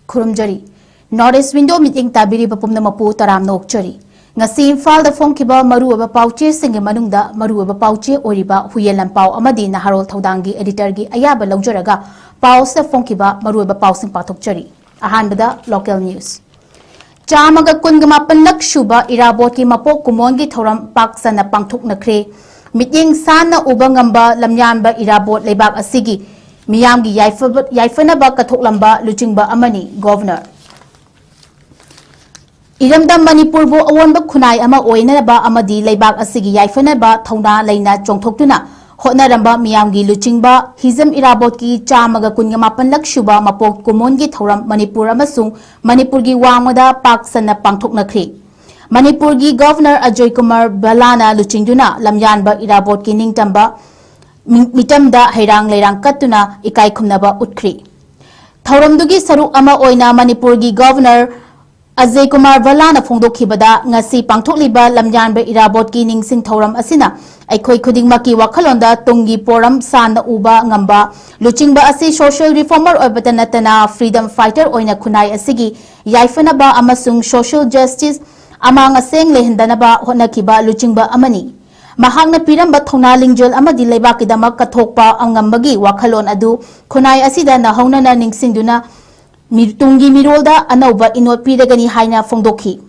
Kurumjari Northeast Window meeting tabiri bapumna mapu taram nokchari ngasi Imphal da phongkiba maruaba pauche singe manungda maruaba pauche oriba huyelan pau amadi naharol thaudangi editor gi ayaba laujaraga pau se phongkiba maruaba pau sing pathokchari ahanbada local news Chamaga kungama panlak shuba irabot ki mapok kumon gi thoram paksana pangthok nakre meeting sana ubangamba lamyanba irabot lebak asigi miyam gi yaifana ba kathok lamba luchingba amani governor Iramdam Manipur bo awonba khunai ama oina ba amadi leibak asigi yaifana ba thongna leina chongthoktuna hotnaramba miyamgi luchingba hizam irabot ki chamaga kungama panlak shuba mapok kumon gi thoram Manipur amasung Manipur gi wangmada paksana pangthoknakhri Manipur gi governor Ajoy Kumar Balana luchingduna lamyanba irabot ki ningtamba mitamda hairang leirang katuna ikai khumnaba utkri thoramdugi saruk ama oina Manipur gi governor Ajay Kumar Balana phongdokhibada ngasi pangthokliba lamyanba irabot ki ningsing thoram asina aikhoi khudingmaki wakhalonda tungi poram sana uba ngamba luchingba asi social reformer oibata natana freedom fighter oina khunai asigi yaifana ba amasung social justice amang aseng lehendanaba hotnakiba luchingba amani mahangna piramba thona lingjol amadi leibakidama kathokpa angambagi wakhalon adu khunai asida na haunana ningsingduna Tungi mirolda anauba inot piragani haina phongdokhi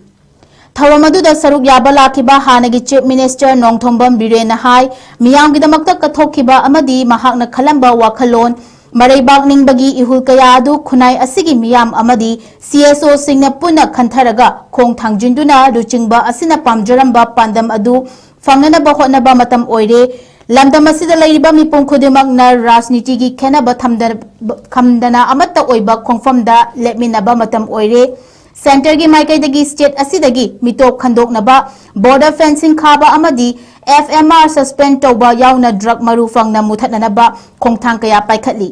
Thawamaduda saruk yaba lakiba hanagi chief minister Nongthombam Birena hai miyamgidamakta kathokhiba amadi mahakna khalamba wakhalon mareibak ningbagi ihul kaya adu khunai asigi miyam amadi CSO singna puna khantharaga khong thangjinduna luchingba asina pamjaramba pandam adu fangnana ba hotnaba matam oire Lamdam asida lairiba mipong khudimagna rajniti gi khenaba khamdana amatta oiba khongfamda lepminaba matam oire center gi maikaidagi state asidagi mitop khandoknaba border fencing khaba amadi FMR suspend toba yauna drug maru fangna muthatnanaba khongthang kaya paikhatli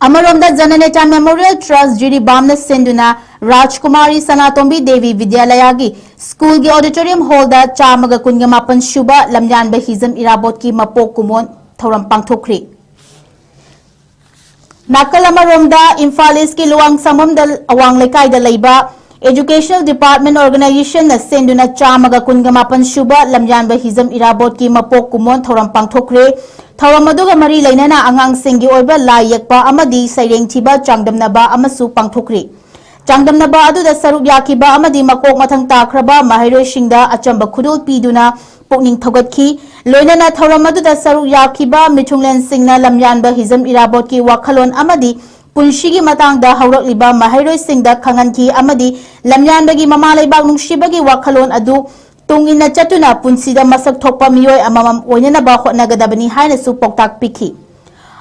Amaromda Jananeta Memorial Trust Jiri Bamna Senduna Rajkumari Sanatombi Devi Vidyalaya gi School gi Auditorium Hall da Chamaga Kungamapan Shuba Lamyan Bahizam Irabot ki Mapok Kumon Thoram Pangthokri Nakal Amaromda Imphal East ki Luang Samam da Awang Lekai da Leiba Educational Department Organization na Senduna Chamaga Kungamapan Shuba Lamyan Bahizam Irabot ki Mapok Kumon Thoram Pangthokri Thawamaduga mari lainana angang singi oiba lai yakpa amadi saireng thiba changdamnaba amasu pangthokri changdamnaba aduda saruk yakiba amadi makok mathang takraba mahairoi singda achamba khudul piduna pokning thogatkhi loinana thawamaduda saruk yakiba mithunglen singna lamyanba hizam irabot ki wakhalon amadi punshigi matangda haurakliba mahairoi singda khanganki amadi lamyanbagi mama leibak nungshibagi wakhalon adu Tungina chatuna punsida masak thokpa miyoi amamam oinana ba hotnagadabani haina su poktak pikhi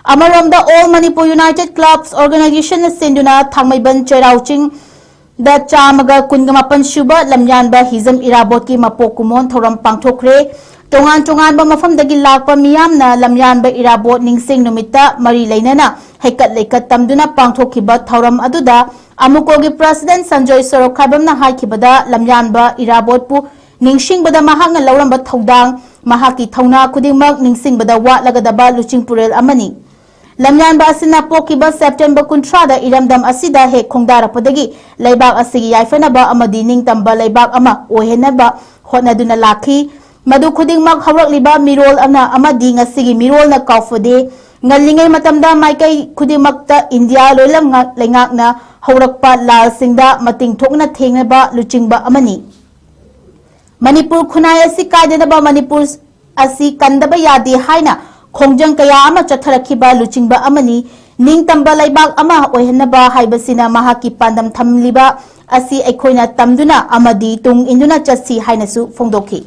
Amaromda All Manipur United Clubs Organization na senduna thangmaiban cherauching da chamaga kungamapan shuba lamyanba hizam irabot ki mapokumon thoram pangthokre tongan ba mafamdagi lakpa miyamna lamyanba irabot ningsing numitta mari leinana hekat leikat tamduna pangthokhiba thoram aduda amukogi president Sanjoy Sorok khabamna haikibada lamyanba irabot pu Ningsing bada mahakna lauramba thaudang mahaki thauna khudingmak ningsing bada watlagadaba luching purel amani lamyan ba asina pokiba September 13 da iramdam asida he khongdarapadagi leibak asigi yaifana ba amadi ningtamba leibak ama ohenaba hotnaduna lakhi madu khudingmak hawrakliba mirol ana amadi ngasigi mirol na kaufade ngallingai matamda maikai khudingmakta India loilam lengakna hawrakpa lal singda mating thokna thengnaba luchingba amani Manipur khunai asi kaidanaba Manipur asi kandaba yadi haina khongjang kaya ama chatharakhiba luchingba amani ningtamba laibak ama ohenaba haibasina mahaki pandam thamliba asi aikhoina tamduna amadi tung induna chasi haina su phongdokhi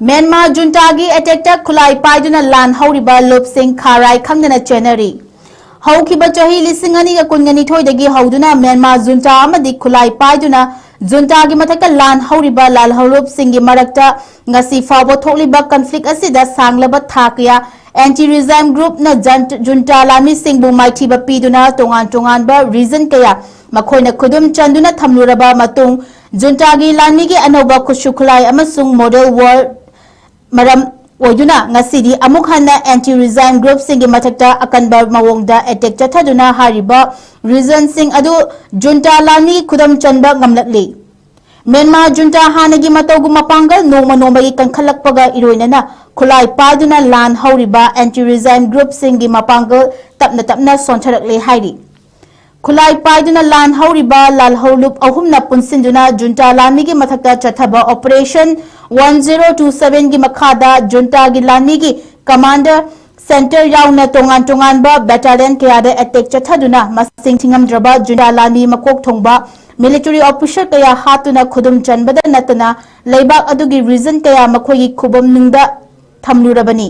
Myanmar junta gi attack khulai paiduna lan hauriba lopsing kharai khangdana chenari Haukiba chahi lisingani ga kungani thoidagi hauduna Myanmar junta amadi khulai paiduna junta gi mathaka lan hauriba lal haurop singi marakta ngasi fabo thokliba conflict asida sanglaba thakya anti regime group na junta lami singbu maithiba piduna tongan ba reason kaya makhoina khudum chanduna thamluraba matung junta gi lani gi anoba khushukhulai amasung model war maram ओइदुना ngasi di amuk hanna anti regime group singi mathakta akanba mawongda attack chathaduna hariba reason sing adu junta lani khudam chanba ngamlakli Myanmar junta hanagi matogu mapangal noma nomagi kankhalakpaga iroinana khulai paduna lan hauriba anti-regime group singi mapangal tapna sontharakle hairi khulai paduna lan hauriba lal haulup ahumna punsinduna junta lanigi mathakta chathaba operation 1027 gi makhada junta gi lanigi commander center yauna tongan ba battalion kayada attack chathaduna masing thingamdraba junta lani makok thongba military officer kaya hatuna khudum chanbada natana leibak adugi reason kaya makhogi khubam ningda thamlurabani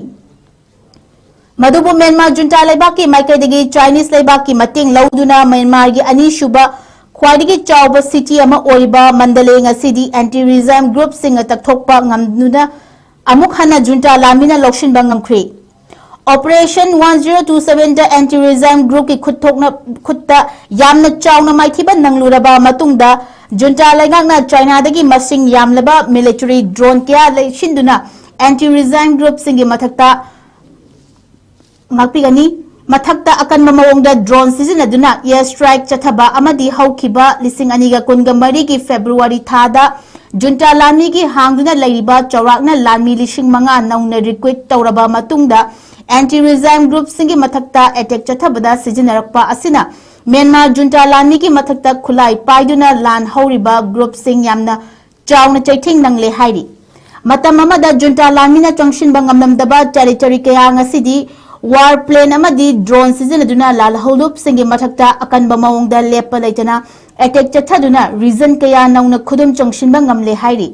madubu Myanmar junta leibak ki maikaidagi Chinese leibak ki mating lauduna Myanmar gi ani shuba khwadigi chawba city ama oiba Mandalay ngasidi anti regime group singa takthokpa ngamnuna amuk hana junta lamina lokshin bangamkhri Operation 1027 da anti-regime group ki khutta yamna chawna maithiba nangluraba matungda junta laigakna China dagi masing yamlaba military drone kya leishinduna anti-regime group singi mathakta ngakpigani mathakta akan mamawongda drone sizinaduna air strike chathaba amadi haukiba lising aniga kunga mari ki February thada junta lami ki hangduna lairiba chawrakna lami lising manga nauna recruit tawraba matungda anti-regime group singi mathakta attack chathabada sijinarakpa asina Myanmar junta lami ki mathakta khulai paiduna lan hauriba group sing yamna chawna chaithing nangle hairi matam amada junta lamina changshin bangamnamdaba territory kaya ngasidi war plane amadi drone sizinaduna lal haulup singi mathakta akanba mawongda lepa leitana attack chathaduna reason kaya nauna khudum changshin bangamle hairi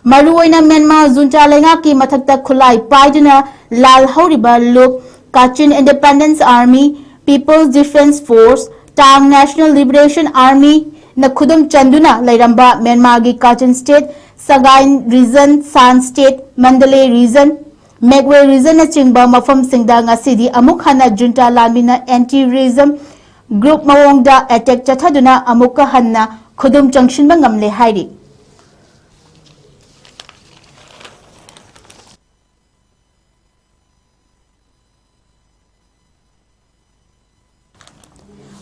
Maruoina Myanmar junta lenga ki mathakta khulai paiduna lal hauriba luk Kachin Independence Army People's Defense Force Tang National Liberation Army na khudum chanduna lairamba Myanmar gi Kachin State Sagain Region San State Mandalay Region Megwe Region na chingba mafam singda ngasidi amuk hana junta lamina anti-regime group mawongda attack chathaduna amukka hanna khudum changshin bangamle hairi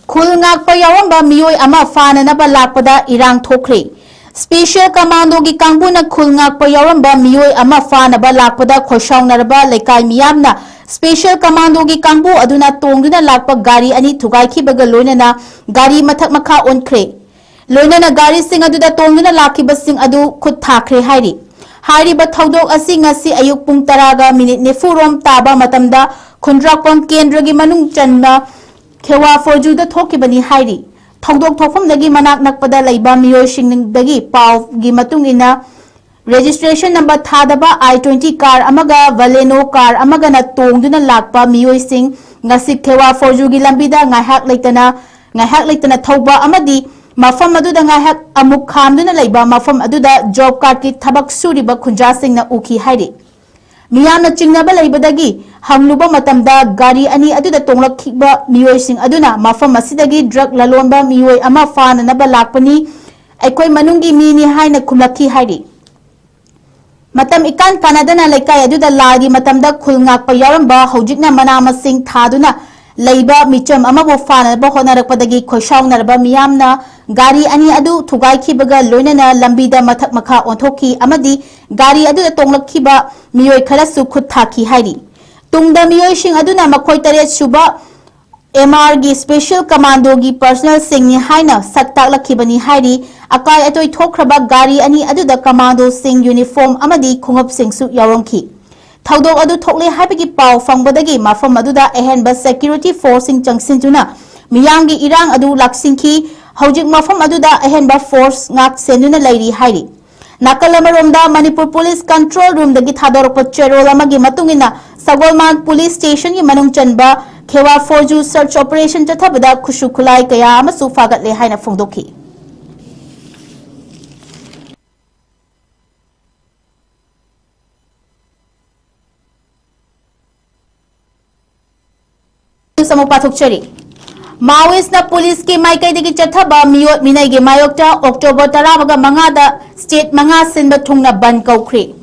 Khulngak pa yawamba miyoi ama fananaba lakpada irang thokre Special Commando gi kangbuna khulngak pa yawamba miyoi ama fanaba lakpada khoshawnaraba lekai miyamna Special Commando gi kangbu aduna tongduna lakpa gari ani thugai khibaga loinana gari mathak makha onkhre loinana gari sing aduda tongduna lakhiba sing adu khut thakre hairi hariba thodok asi ngasi ayuk pung 10 ga minute nefurom taba matamda khundrakpam kendra gi manung channa Kewa forju da thoki bani hairi thodok thokfam dagi manak nakpada laiba miyoi singdagi paw gi matung ina registration number thadaba I-20 car amaga Valeno car amaga na tongduna lakpa miyoi sing ngasi kewa forju gi lambida ngahak leitana thoba amadi mafam aduda ngahak amuk khamduna laiba mafam aduda job card ki thabak suriba khunja singna uki hairi Miyamna chingnaba laibadagi hamluba matamda gari ani aduda tonglakhiba miyoi sing aduna mafam asidagi drug lalonba miyoi ama fananaba lakpani aikoi manungi mini haina khumlakhi hairi matam ikan kanadana laikai aduda lagi matamda khulngakpa yaramba hojikna mana masing thaduna leiba micham amabu fananaba honarakpadagi khoishawnarba miyamna gari ani adu thugai khibaga loinana lambida mathak makha onthokhi amadi gari adu tonglakhiba miyoi kharasu khut thaki hairi tungda miyoi sing aduna makhoi tare suba MR gi Special Commando gi personal singni haina saktak lakhibani hairi akai atoi thokraba gari ani aduda commando sing uniform amadi khungap singsu yawrongki thodok adu thokle haibagi paw fangbadagi mafam aduda ehenba security forcing changsinjuna miyangi irang adu laksingki hojik mafam aduda ehenba force ngak senuna lairi hairi Nakalamaronda Manipur Police Control Room dagi thadorpa cherol amagi matungina Sagolmarg Police Station gi manung chanba Kewa Forju search operation chathabada khushu khulai kaya amasu fagatle haina phongdokhi Samupathukchari Maoist na police ki maikai digi chathaba miyot minai ge mayokta October 15 da state manga sinba thungna ban kaukhri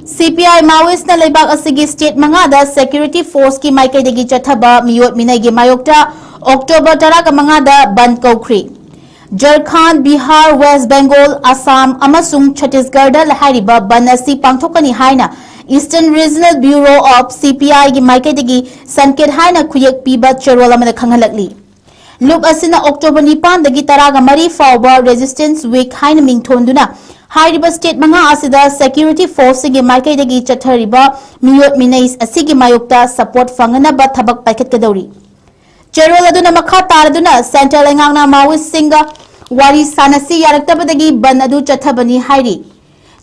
CPI Maoist na leibak asigi state mangada security force ki maikaidagi chathaba miyot minaygi mayokta October 10 mangada ban kaukri. Jharkhand, Bihar, West Bengal, Assam amasung Chhattisgarh lahariba ban asi pangthokani haina Eastern Regional Bureau of CPI gi maikaidagi sankhet haina khuyek piba cherol amada khanghalakli. Luk asina October 9 dagi taraga mari fawba Resistance Week haina mingthonduna Hairiba state manga asida security force gi maikaidagi chathariba miyot minais asigi mayokta support fangana ba thabak paikhat kadori. Cherol aduna makha taraduna central engangna Maoist singa wari sanasi yaraktabadagi ban adu chathabani hairi.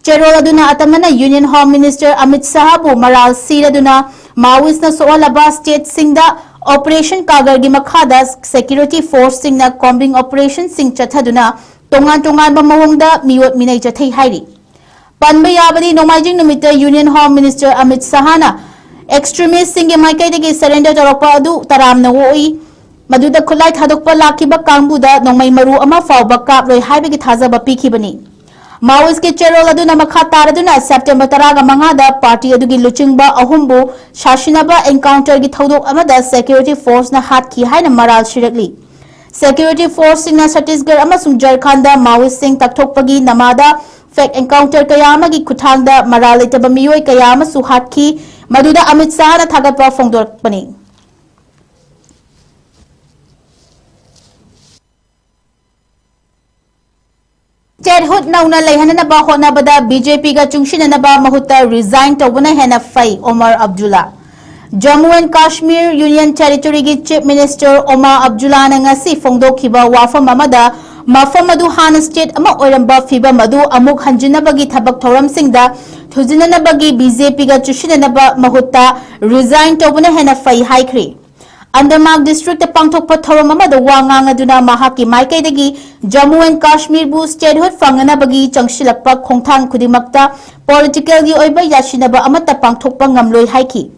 Cherol aduna atamana Union Home Minister Amit Shah bu maral siraduna Maoist na soalaba state singda Operation Kagar gi makhada security force singna combing operation sing chathaduna tongan ba mahongda miyot minay chathai hairi. Panba yabadi nomaijing numita Union Home Minister Amit Shahana extremist singe maikaidagi surrender tarakpa adu taramna woi maduda khulai thadokpa lakiba kangbuda nongmai maru ama fawba kaploi haibagi thajaba pikhibani. Maoist ke cherol aduna makha taraduna September 10 da party adugi luchingba ahumbu shashinaba encounter gi thodok amada security force na hat ki haina maral shirakli. Security force in Chhattisgarh amasung Jharkhand Maoist sing takthokpagi namada fake encounter kayama gi kuthangda maralitaba miyoi kayama su hatkhi maduda Amit Shah na thagatpa phongdorpani. Statehood nauna leihanaba honabada BJP ga chungshinanaba mahutta resign tawbana hena fai Omar Abdullah. Jammu and Kashmir Union Territory gi Chief Minister Omar Abdullah na ngasi phongdokhiba wafam amada mafam adu hana state ama oiramba fibam adu amuk hanjinabagi thabak thoram singda thujinanabagi BJP ga chushinanaba mahutta resign tawbana hena fai haikri. Andamak district pangthokpa thoram amada wangang aduna mahaki maikaidagi Jammu and Kashmir bu statehood fanganabagi changshilakpa khongthang khudimakta political gi oiba yashinaba amata pangthokpa ngamloi haiki.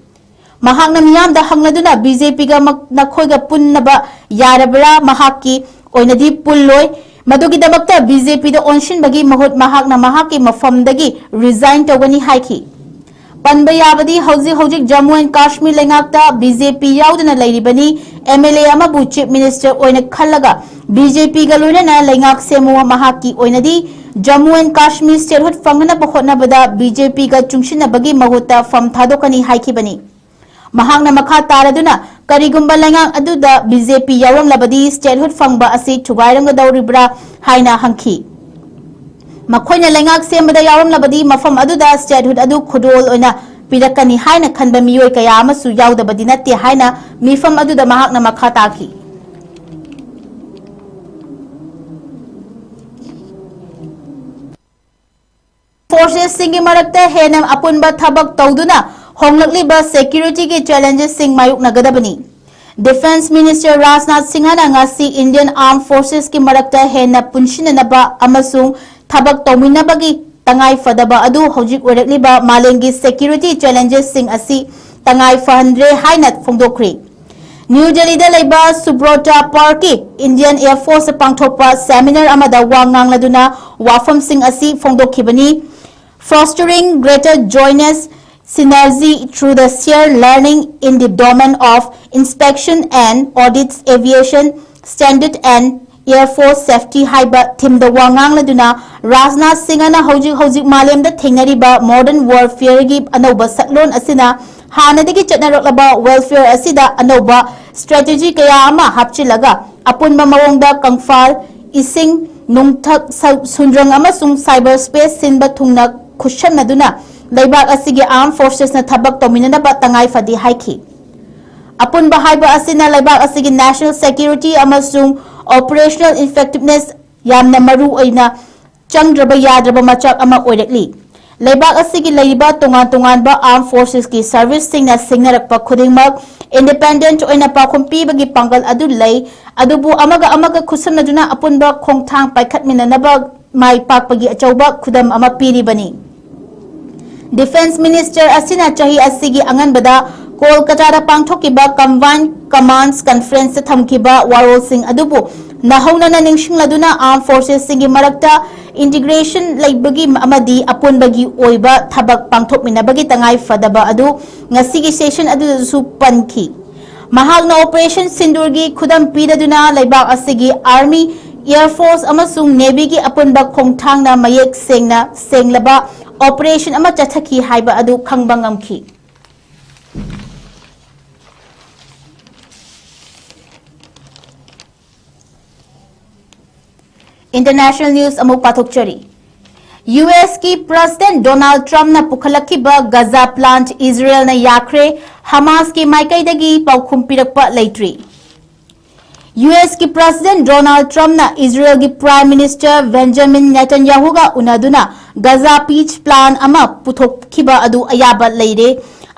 Mahakna miyamda hangladuna BJP ga nakhoiga punnaba yarabra mahaki oinadi pulloi madugi damakta BJP da onshin bagi mahut mahakna mahaki mafamdagi resign tawani haiki. Panba yabadi hojik Jammu and Kashmir lengakta BJP yaudana lairibani MLA amabu Chief Minister oina khallaga BJP ga loinana lengak semu mahaki oinadi Jammu and Kashmir statehood fangana bahotna bada BJP ga chungshina bagi mahuta fam thadokani haiki bani. Mahangna makha taraduna karigumba lengang aduda BJP yawram labadi statehood fangba asi thugairanga dauribra haina hangki. Makhoina lengak sembada yawram labadi mafam aduda statehood adu khudol oina pirakani haina khanba miyoi kaya amasu yaudabadi natte haina mifam aduda mahakna makha taki. Forces singi marakta henam apunba thabak tawduna honglakliba security ki challenges sing mayuk nagadabani. Defense Minister Rajnath Singh na ngasi Indian Armed Forces ki marakta hena punshinanaba amasung thabak tawminabagi tangai fadaba adu hojik oirakliba malengi security challenges sing asi tangai fahandre haina phongdokri. New Delhi da laiba Subrota Parki Indian Air Force pangthokpa seminar amada wangang laduna wafam sing asi phongdokhibani. Fostering greater jointness synergy through the shared learning in the domain of inspection and audits, aviation standard and Air Force safety haiba thim the wangang laduna Rajnath Singh na hojik malem da thengnariba modern warfare gi anoba saklon asina hanadagi chatnaroklaba welfare asida anoba strategy kaya ama hapchilaga apunba mawongda kangfal ising nungthak sundrang amasung cyberspace sinba thungna khushanaduna laibak asigi armed forces na thabak tawminanaba tangai fadi haiki. Apunba haiba asina laibak asigi national security amasung operational effectiveness yamna maru oina changdraba yadraba machak ama oirakli. Laibak asigi laiba tongan ba armed forces ki service singna singnarakpa khudingmak independent oina pakhum pibagi pangal adu lay adubu amaga khusamnaduna apunba khongthang paikhatminanaba mai pakpagi achauba khudam ama piribani. Defense Minister asina chahi asigi anganbada Kolkata da pangthokiba Combined Commands Conference thamkiba warol sing adubu Nahona Ningshin Laduna Armed Forces Singi Marakta Integration Laibagi Amadi Apunbagi Oiba Tabak Pangtok Minabagi Tangai Fadaba Adu Ngasigi Station Adu Supanki Mahagna Operation Sindurgi Kudam Pidaduna Laibak Asigi Army Air Force Amasung Navy gi Apunba Kongtangna Mayek Sengna Senglaba Operation Ama Chathaki Haiba Adu Kangbangamki International News Amuk Pathok Chari US की president Donald Trump ना पुखलखिबा Gaza plant Israel ना याखरे Hamas की माइकैदगी पाउखुम पिरकपा लेट्री US की president Donald Trump ना Israel की prime minister Benjamin Netanyahu गा उनादुना Gaza peach plan अमा पुथोखिबा अदु अयाबा लेरे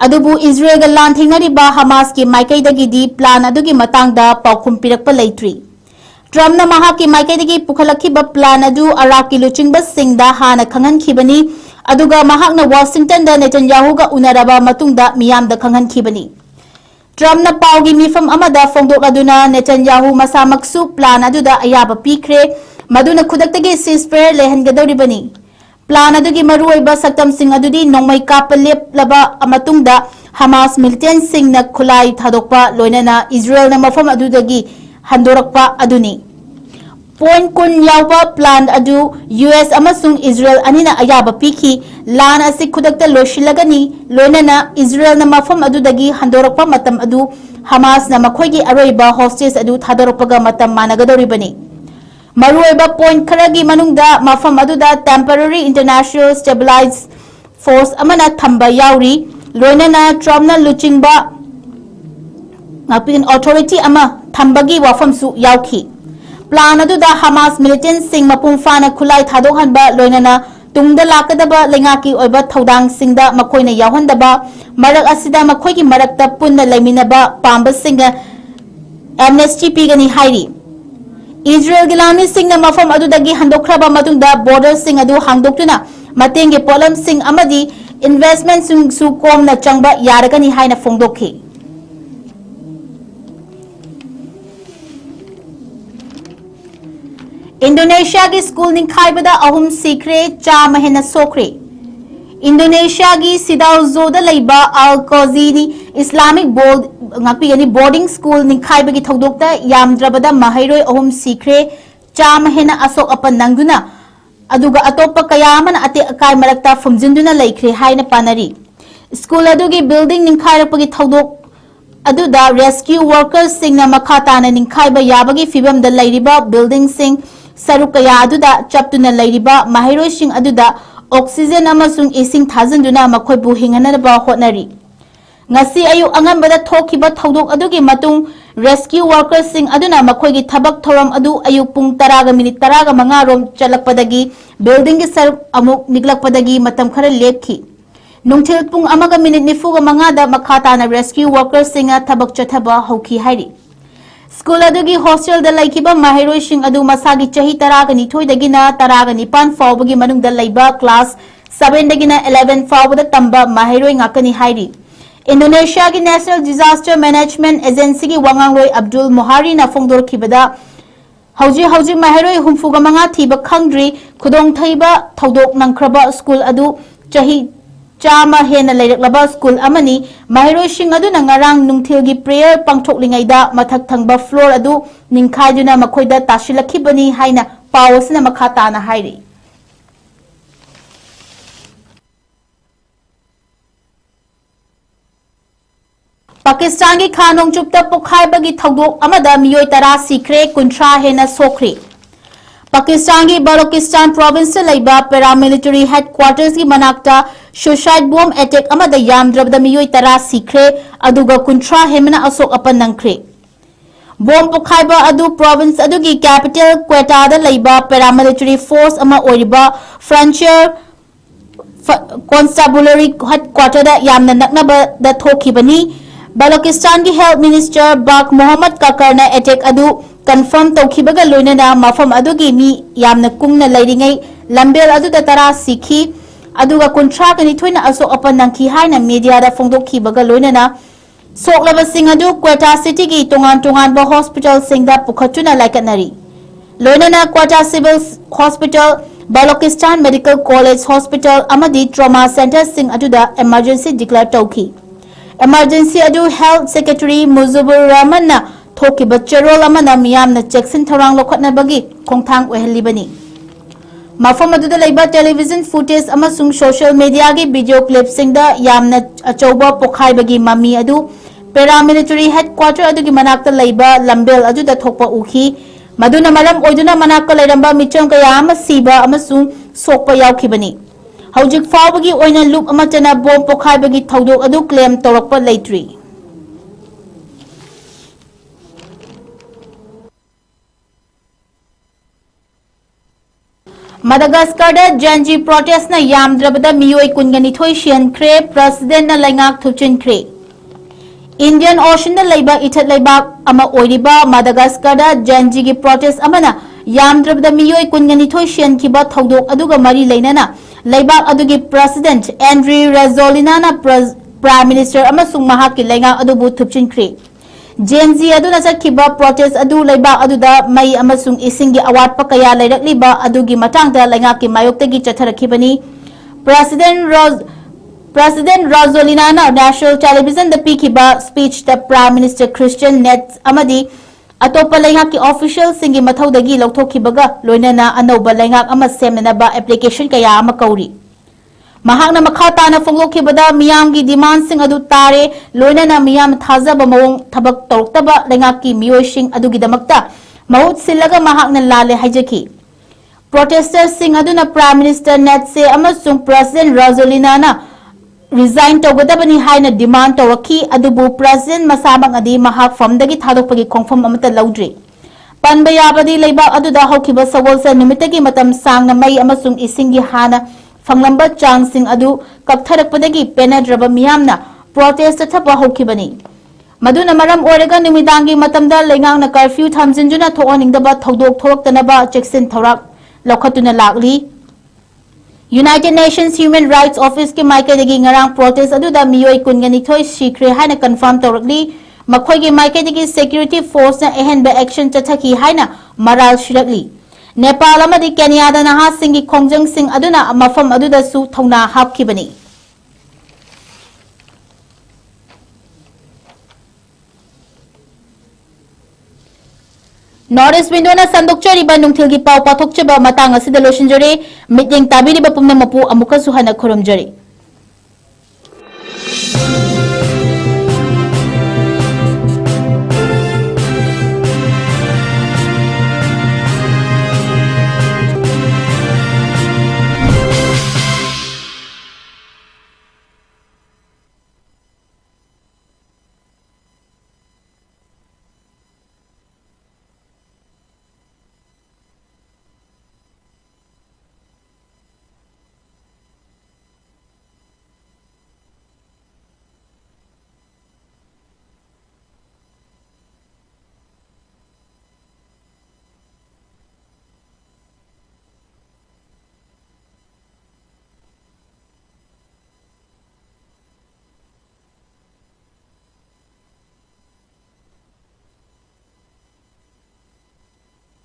अदुबु इजराइल गा लांथेंगरिबा हमास की माइकैदगी दी प्लान अदुगी मतंगदा पाउखुम पिरकपा लेट्री ट्रम्प ना महा की माइकैदगी पुखलखिबा प्लान अदु अराक की लुचिंगबा सिंगदा हाना खंगनखिबनी अदुगा महाक ना वाशिंगटन दा नेतन्याहू गा उनारबा मतुंगदा मियाम दा खंगनखिबनी ट्रम्प ना पाउगी मिफम अमदा फोंदोकलादुना नेतन्याहू मसामक्सु प्लान अदुदा अयाबा पीखरे मदुना खुदक्तगी सीजफायर लेहनगदौरिबनी प्लान अदुगी मरुओइबा सक्तम सिंह अदुदी नोंमै कापा लेपलबा अमतुंगदा हमास मिलिटेंट सिंह ना खुलाई थादोकपा लोइनना इजराइल ना मफम अदुदगी हंदोरकपा अदुनी पॉइंट कुन यावबा प्लान अदु US अमसुंग इजराइल अनिना अयाबा पीखी लान असि खुदक्ता लोशिलगनी लोइनना इजराइल ना मफम अदुदगी हंदोरकपा मतम अदु हमास ना मखोइगी अरोइबा होस्टेज अदु थादोरकपगा मतम मानगदोरिबनी मरुओइबा पॉइंट खरगी मनुंगदा मफम अदुदा टेम्पररी इंटरनेशनल स्टेबलाइज फोर्स अमना थंबा याउरी लोइनना ट्रम्प ना लुचिंगबा Ngapin authority ama thambagi wafam su yauki plan aduda Hamas militant sing mapung fana khulai thadokhan ba loinana tungda lakadaba lengaki oiba thodang singda makoina yahondaba marak asida makoigi marakta punna laiminaba pamba singa amnesty pigani hairi Israel gilami singna mafam adudagi handokraba matungda border sing adu hangdoktuna matenge polam sing amadi investment sing su kom na changba yaragani haina fongdokhi Indonesia की school निखाइबदा अहुम सीखरे चाम हेना सोखरे Indonesia की सिदाउजोद लैबा अल कोजीनी Islamic boarding school निखाइब की थौदोक्ता यामद्रबदा महैरोय अहुम सीखरे चाम हेना असोक अपन नंगुना अदुगा अतोप कयामन अते अकाय मरक्ता फुमजिंदुना लैखरे हाइना पानरी स्कूल अदुगी बिल्डिंग निखाइरपगी थौदोक अदुदा रेस्क्यू वर्कर्स सिंगना मखाताना निखाइबा याबगी फिबम द लैरिबा बिल्डिंग सिंग Sarukaya aduda chaptuna lairiba mahiroi sing aduda oxygen amasung ising thazanduna makhoi bu hinganaba hotnari ngasi ayu angambada thokiba thodok adugi matung rescue workers sing aduna makhoi gi thabak thoram adu ayu pung 10 ga minute 10 ga manga rom chalakpadagi building gi sar amuk niglakpadagi matam khara lepki nungthil pung amaga minute nifu ga manga da makhata na rescue workers singa thabak chathaba hauki hairi school अदुगी hostel द लाइकिबा माहिरोय सिंग अदु मसागी चही 10 ga निथोय दगिना 10 ga निपान फावबगी मनुंग द लाइबा क्लास 7 दगिना 11 फावबदा तंबा माहिरोय ngakani हाइरी इंडोनेशिया की नेशनल डिजास्टर मैनेजमेंट एजेंसी की वांगांगरोय अब्दुल मोहारी ना फोंदोरखिबदा हौजी माहिरोय हुमफुगा मंगा थीबा खंगद्री खुदोंग थैबा थौदोक नंखरबा स्कूल अदु चही चामा हेना लेरकलबा स्कूल अमनी माहिरोय सिंग अदुना ngarang nungthilgi prayer pangthoklingaida mathak thangba floor adu ningkhaiduna makhoida tasilakhibani haina pawasna makhata na hairi Pakistan की खानों चुपता पुखाइबगी थौदोक अमदा मियोय 10 सीखरे 19 हेना सोखरे पाकिस्तान की बलोचिस्तान प्रोविंस से लैबा पैरामिलिटरी हेडक्वार्टर्स की मनाक्ता सुसाइड बॉम्ब अटैक अमदा यामद्रबदा मियोय 10 सीखरे अदुगा 19 हेमना असोक अपन नंखरे बॉम्ब पुखाइबा अदु प्रोविंस अदुगी कैपिटल क्वेटादा लैबा पैरामिलिटरी फोर्स अमा ओरिबा फ्रंटियर कॉन्स्टेबुलरी हेडक्वार्टर यामना नकनबा द थोखिबनी बलोचिस्तान की हेल्थ मिनिस्टर बाक मोहम्मद ककर ने अटैक अदु कंफर्म तौखिबगा लोइनना मफम अदुगी मी यामना कुंगना लैरिङै लंबेल अदुदा 10 सीखी अदुगा 19 का निथोइना असो अपन नंखी हाइना मीडिया दा फोंदोखिबगा लोइनना सोकलबसिंग अदु क्वेटा सिटी की तोंगान बा हॉस्पिटल सिंगदा पुखचुना लाइकनरी लोइनना Quetta civil hospital Balochistan medical college hospital अमदी ट्रॉमा सेंटर सिंह अदुदा इमरजेंसी डिक्लेयर तौखी इमरजेंसी अदु हेल्थ सेक्रेटरी मुजुबुर रहमान थोकिब चरोल अमना मियामना चेक्सिन थौरांग लौखटनबगी खोंथांग ओहलिबनी मफम अदुदा लेबा टेलीविजन फुटेज अमसुंग सोशल मीडिया की वीडियो क्लिप सिंगदा यामना अचौबा पोखाइबगी ममी अदु पैरामिलिटरी हेडक्वार्टर अदुगी मनाक्ता लेबा लंबेल अदुदा थोकपा उखी मदुना मरम ओइदुना मनाक्का लेरंबा मिचम कया अमा सीबा अमसुंग सोकपा याउखिबनी हौजिक फावबगी ओइना लुक अमचना बोम पोखाइबगी थौदोक अदु क्लेम तौरकपा लेट्री मडागास्कर जेनजी प्रोटेस्ट यामद्रबदा मियोई कुनगनिथोई शेनख्रे प्रेसिडेंट लैंगाक थुचिनख्रे इंडियन ओशन लेबा इथत लेबाक अमा ओइरिबा मडागास्कर जेनजी की प्रोटेस्ट अमना यामद्रबदा मियोई कुनगनिथोई शेनखिबा थौदोक अदुगा मरी लेनना लेबाक अदुगी president Andry Rajoelina prime minister अमसुंग महाकी लैंगाक अदुबु थुचिनख्रे जेनजी अदुना चखिबा प्रोटेस्ट अदु लेबाक अदुदा मई अमसुंग इसिंगी अवाटपा कया लेरकलिबा अदुगी मतांगदा लैंगाकी मायोक्तगी चथरखिबनी प्रेसिडेंट राजोलिना नेशनल टेलीविजन पीखिबा स्पीच द प्राइम मिनिस्टर क्रिश्चियन नेट्स अमदी अतोप लैंगाकी ऑफिशियल सिंगी मथौदगी लौथोखिबगा लोइनना अनौबा लैंगाक अमा सेमनबा एप्लीकेशन कया अमा कौरी महाकना मखा ताना फोंगलोखिबदा मियामगी डिमांड सिंग अदु तारे लोइनना मियाम थाजब मवोंग थबक तौरक्तबा लैंगाकी मियोइसिंग अदुगिदमक्ता महुत सिल्लगा महाकना लाले हाइजखी प्रोटेस्टर्स सिंग अदुना प्राइम मिनिस्टर नेट्से अमसुंग प्रेसिडेंट राजोलिना रिजाइन तौगदबनी हाइना डिमांड तौरखी अदुबु प्रेसिडेंट मसामंग अदि महाक फमदगी थादोकपगी खोंफम अमता लौद्री पनबा याबदी लेबाक अदुदा हौखिबा सगोलसा निमित्तगी मतम सांगना मई अमसुंग इसिंगी हाना फंगलंबा चांगसिंग अदु कक्थरकपदगी पेनद्रबा मियामना प्रोटेस्ट थपा हौखिबनी मदुना मरम ओरगा निमिदांगी मतमदा लेंगांगना कर्फ्यू थमजिनजुना थोअनिंगदबा थौदोक थोरक्तनबा चेक्सिन थौराक लौखतुना लागली United Nations human rights office के माइकेदगी ngarang प्रोटेस्ट अदुदा मियोई कुनगनिथोई सिक्रे हाइना कंफर्म तौरकली मखोइगी माइकेदगी सिक्योरिटी फोर्स ना एहनबा एक्शन चथकी हाइना मराल शिरकली नेपाल अमदी केन्यादा नहासिंगी खोंजंग सिंग अदुना मफम अदुदा सु थौना हापखिबनी नॉर्थ ईस्ट विंडोना संदोक्चरिबा नुंगथिलगी पाव पाथोकचबा मतांग असिदा लोशनजरे मिटिंग ताबिरिबा पुमना मपु अमुकसु हना खुरमजरे।